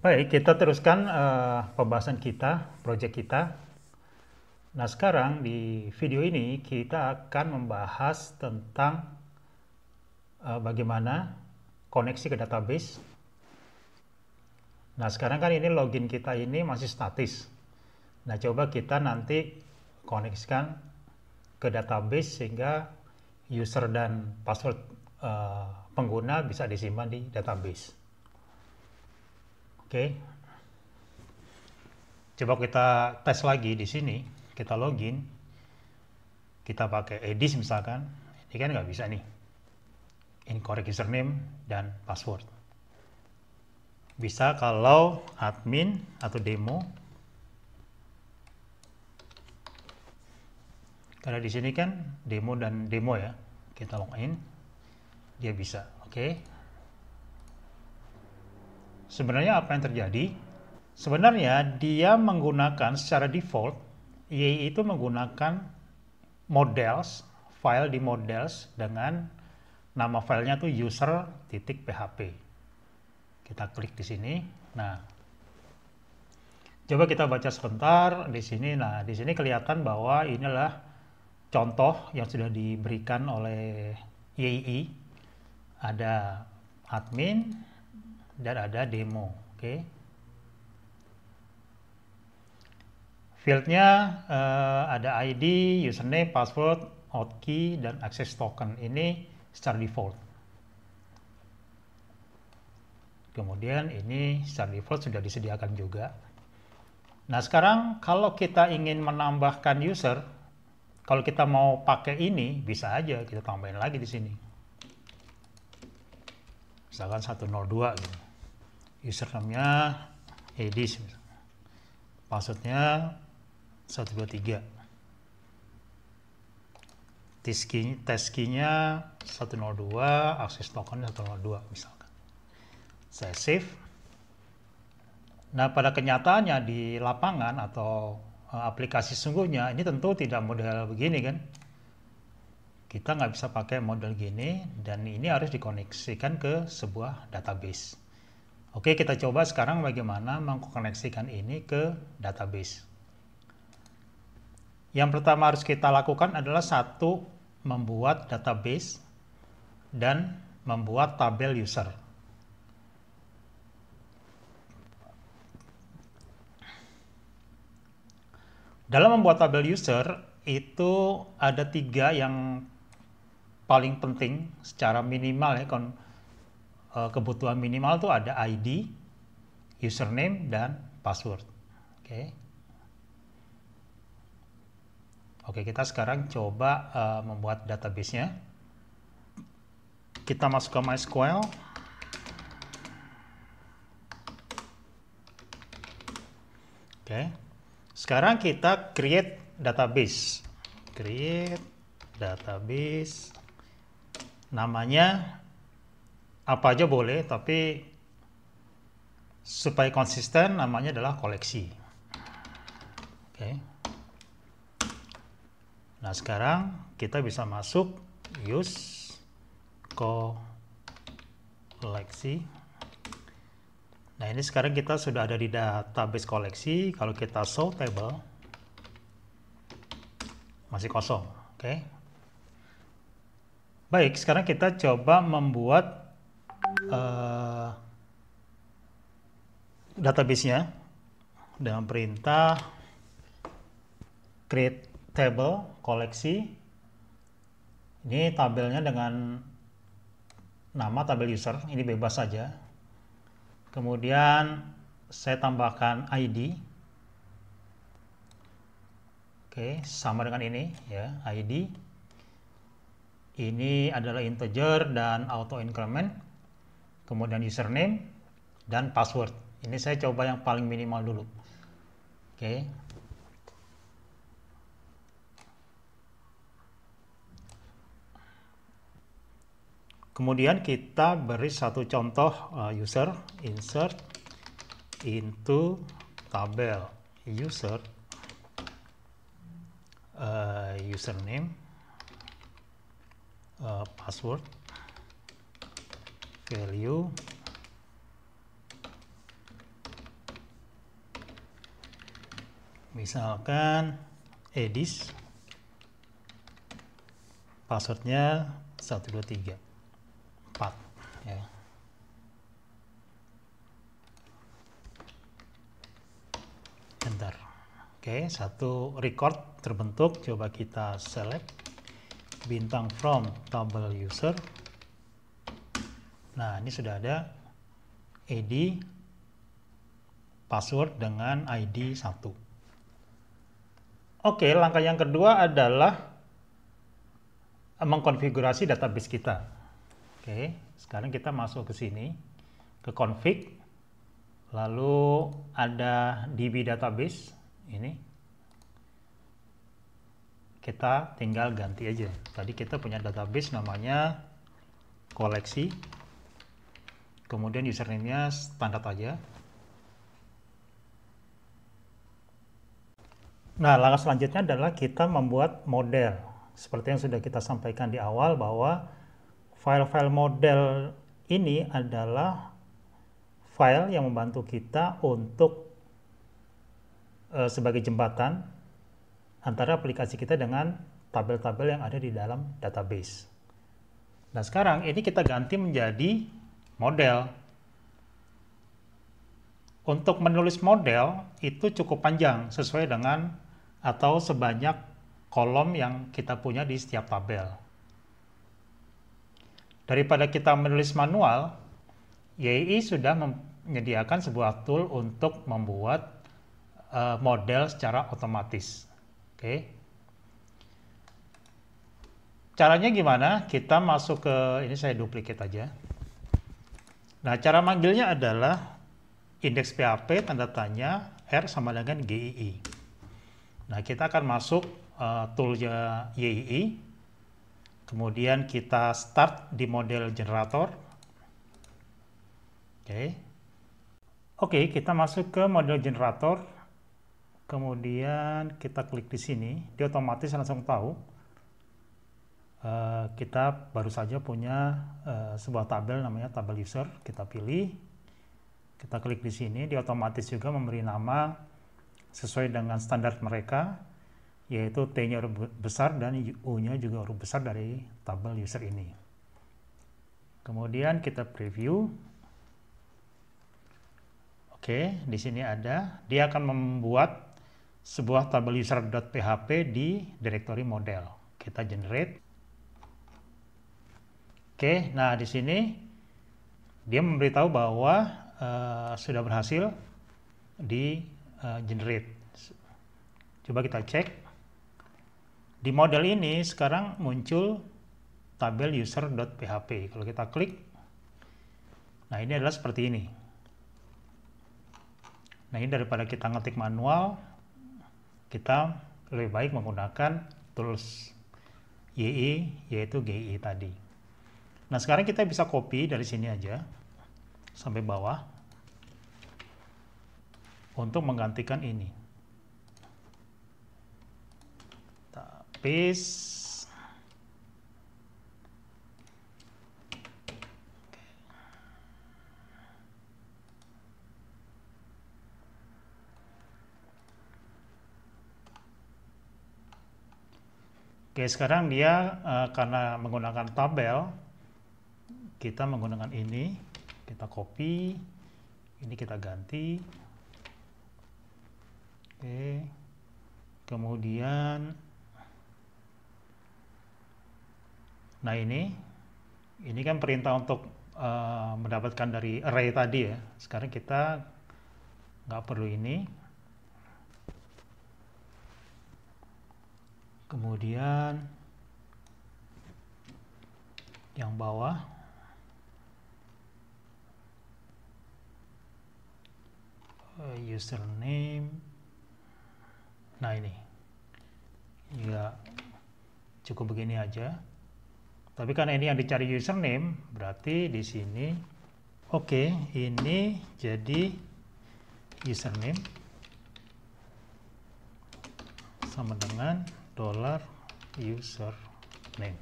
Baik, kita teruskan pembahasan kita, proyek kita. Nah, sekarang di video ini kita akan membahas tentang bagaimana koneksi ke database. Nah, sekarang kan ini login kita ini masih statis. Nah, coba kita nanti koneksikan ke database sehingga user dan password pengguna bisa disimpan di database. Oke. Coba kita tes lagi di sini, kita login, kita pakai edis misalkan, ini kan nggak bisa nih, incorrect username dan password. Bisa kalau admin atau demo, karena di sini kan demo dan demo ya, kita login, dia bisa, oke. Sebenarnya apa yang terjadi? Sebenarnya dia menggunakan secara default, YI itu menggunakan models, file di models dengan nama filenya tuh user.php. Kita klik di sini. Nah, coba kita baca sebentar di sini. Nah, di sini kelihatan bahwa inilah contoh yang sudah diberikan oleh YI. Ada admin dan ada demo. Oke. Fieldnya ada ID, username, password, hotkey, dan access token. Ini secara default. Kemudian ini secara default sudah disediakan juga. Nah, sekarang kalau kita ingin menambahkan user, kalau kita mau pakai ini, bisa aja kita tambahin lagi di sini. Misalkan 102 gitu. Username-nya edis, passwordnya 123. Test key-nya 102, akses token 102 misalkan. Saya save. Nah, pada kenyataannya di lapangan atau aplikasi sungguhnya ini tentu tidak model begini kan. Kita nggak bisa pakai model gini dan ini harus dikoneksikan ke sebuah database. Oke, kita coba sekarang bagaimana mengkoneksikan ini ke database. Yang pertama harus kita lakukan adalah satu, membuat database dan membuat tabel user. Dalam membuat tabel user itu ada 3 yang paling penting secara minimal ya, kebutuhan minimal itu ada ID, username, dan password. Oke, kita sekarang coba membuat database-nya. Kita masuk ke MySQL. Oke. Sekarang kita create database. Create database. Namanya apa aja boleh, tapi supaya konsisten namanya adalah koleksi. Oke. Nah, sekarang kita bisa masuk use koleksi. Nah, ini sekarang kita sudah ada di database koleksi. Kalau kita show table, masih kosong. Oke. Baik, sekarang kita coba membuat database-nya dengan perintah create table koleksi. Ini tabelnya dengan nama tabel user, ini bebas saja. Kemudian saya tambahkan ID. Oke, sama dengan ini ya, ID. Ini adalah integer dan auto increment. Kemudian username dan password. Ini saya coba yang paling minimal dulu. Oke. Kemudian kita beri satu contoh user, insert into tabel user, username, password, value, Misalkan edis, passwordnya 123 4 ya. Enter. Oke, satu record terbentuk. Coba kita select bintang from table user. Nah, ini sudah ada id password dengan ID 1. Oke, langkah yang kedua adalah mengkonfigurasi database kita. Oke, sekarang kita masuk ke sini, ke config, lalu ada DB database, ini. Kita tinggal ganti aja. Tadi kita punya database namanya koleksi, kemudian username-nya standar aja. Nah, langkah selanjutnya adalah kita membuat model. Seperti yang sudah kita sampaikan di awal bahwa file-file model ini adalah file yang membantu kita untuk sebagai jembatan antara aplikasi kita dengan tabel-tabel yang ada di dalam database. Nah, sekarang ini kita ganti menjadi model. Untuk menulis model itu cukup panjang sesuai dengan atau sebanyak kolom yang kita punya di setiap tabel. Daripada kita menulis manual, YI sudah menyediakan sebuah tool untuk membuat model secara otomatis. Oke. Caranya gimana? Kita masuk ke, ini saya duplicate aja. Nah, cara manggilnya adalah indeks PHP tanda tanya R sama dengan GII. Nah, kita akan masuk toolnya YII, kemudian kita start di model generator. Oke, kita masuk ke model generator, kemudian kita klik di sini, dia otomatis langsung tahu kita baru saja punya sebuah tabel namanya tabel user. Kita pilih, kita klik di sini, dia otomatis juga memberi nama sesuai dengan standar mereka, yaitu T-nya huruf besar dan U-nya juga huruf besar dari tabel user ini. Kemudian kita preview. Oke, di sini ada, dia akan membuat sebuah tabel user.php di direktori model. Kita generate. Oke, nah di sini dia memberitahu bahwa sudah berhasil di generate. Coba kita cek. Di model ini sekarang muncul tabel user.php. Kalau kita klik, nah ini adalah seperti ini. Nah, ini daripada kita ngetik manual, kita lebih baik menggunakan tools YI, yaitu GII tadi. Nah, sekarang kita bisa copy dari sini aja sampai bawah untuk menggantikan ini. Paste. Oke, sekarang dia karena menggunakan tabel, kita menggunakan ini, kita copy, ini kita ganti. Oke, kemudian, nah ini kan perintah untuk mendapatkan dari array tadi ya. Sekarang kita nggak perlu ini. Kemudian yang bawah username. Nah ini ya cukup begini aja. Tapi karena ini yang dicari username, berarti di sini oke, ini jadi username sama dengan $username.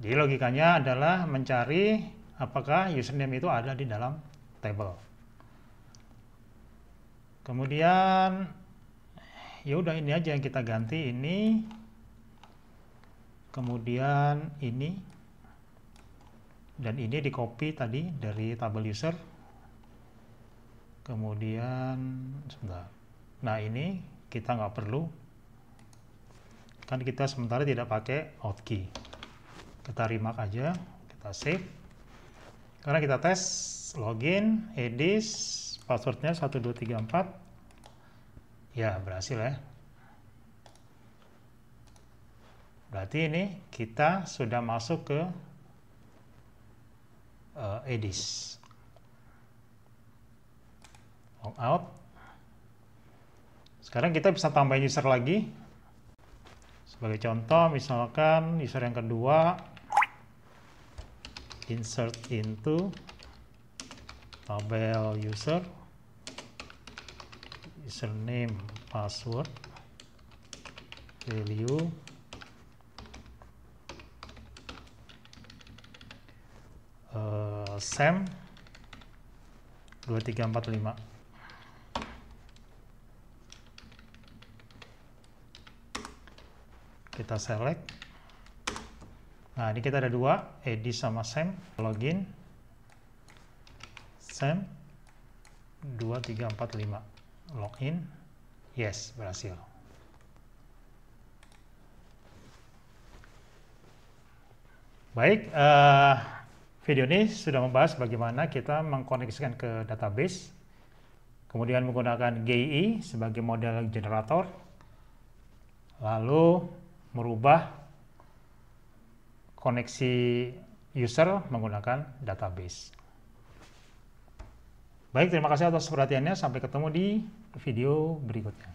Jadi logikanya adalah mencari apakah username itu ada di dalam table. Kemudian ya udah ini aja yang kita ganti, ini kemudian ini dan ini di copy tadi dari tabel user, kemudian sebentar, nah ini kita nggak perlu kan kita sementara tidak pakai hotkey, kita remark aja, kita save. Karena kita tes login edis passwordnya 1234 ya berhasil ya. Berarti ini kita sudah masuk ke edis. Logout. Sekarang kita bisa tambahin user lagi. Sebagai contoh, misalkan user yang kedua, insert into tabel user, username, password, value, Sam 2345. Kita select. Nah, ini kita ada dua, Edi sama Sam. Login. Sam 2345. Login. Yes, berhasil. Baik, video ini sudah membahas bagaimana kita mengkoneksikan ke database, kemudian menggunakan GUI sebagai model generator, lalu merubah koneksi user menggunakan database. Baik, terima kasih atas perhatiannya. Sampai ketemu di video berikutnya.